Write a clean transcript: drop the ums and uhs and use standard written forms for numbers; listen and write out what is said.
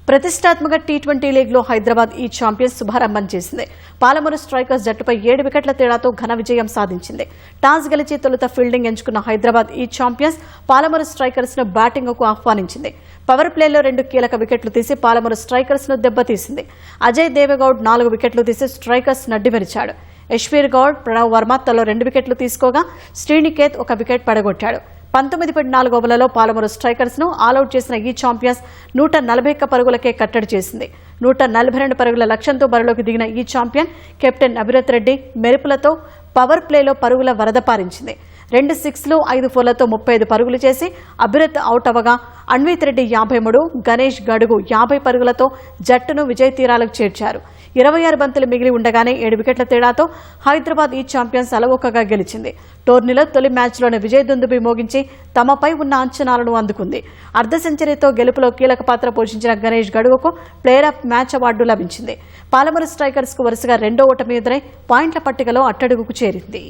ప్రతిష్టాత్మక టీ20 లీగ్లో హైదరాబాద్ ఈ ఛాంపియన్స్ శుభారంభం చేసింది. పాలమూరు స్ట్రైకర్స్ జట్టుపై 7 వికెట్ల తేడాతో ఘన విజయం సాధించింది. టాస్ గెలిచి తొలుత ఫీల్డింగ్ ఎంచుకున్న హైదరాబాద్ ఈ ఛాంపియన్స్ పాలమూరు స్ట్రైకర్స్ ను బ్యాటింగ్కు ఆహ్వానించింది. పవర్ ప్లేలో 2 కీలక వికెట్లు తీసి పాలమూరు స్ట్రైకర్స్ ను దెబ్బతీసింది. అజయ్ దేవగౌడ్ 4 వికెట్లు తీసి స్ట్రైకర్స్ నడ్డిమరిచాడు. యశ్వీర్ గౌడ్, ప్రణవ్ వర్మ తలో 2 వికెట్లు తీసుకోగా శ్రీనికేత్ 1 వికెట్ పడగొట్టాడు. 19.4 ఓవర్లలో పాలమూరు స్ట్రైకర్స్ ను ఆలౌట్ చేసిన ఈ ఛాంపియన్స్ 141 పరుగులకే కట్టడి చేసింది. 142 పరుగుల లక్ష్యంతో బరిలోకి దిగిన ఈ ఛాంపియన్ కెప్టెన్ అభిరత్ రెడ్డి మెరుపులతో పవర్ ప్లేలో పరుగుల వరద పారించింది. 2 సిక్స్లు 5 ఫోర్లతో 35 పరుగులు చేసి అభిరత్ అవుట్ అవ్వగా అన్విత్ రెడ్డి 53, గణేష్ గడుగు 50 పరుగులతో జట్టును విజయ తీరాలకు చేర్చారు. 26 బంతులు మిగిలి ఉండగానే 7 వికెట్ల తేడాతో హైదరాబాద్ ఈ ఛాంపియన్స్ అలవోకగా గెలిచింది. టోర్నీలో తొలి మ్యాచ్లోనే విజయ దుందుబి మోగించి తమపై ఉన్న అంచనాలను అందుకుంది. అర్ధ సెంచరీతో గెలుపులో కీలక పాత్ర పోషించిన గణేష్ గడుగుకు ప్లేయర్ ఆఫ్ మ్యాచ్ అవార్డు లభించింది. పాలమూరు స్ట్రైకర్స్ కు వరుసగా 2వ ఓటమి ఎదురై పాయింట్ల పట్టికలో అట్టడుగుకు చేరింది.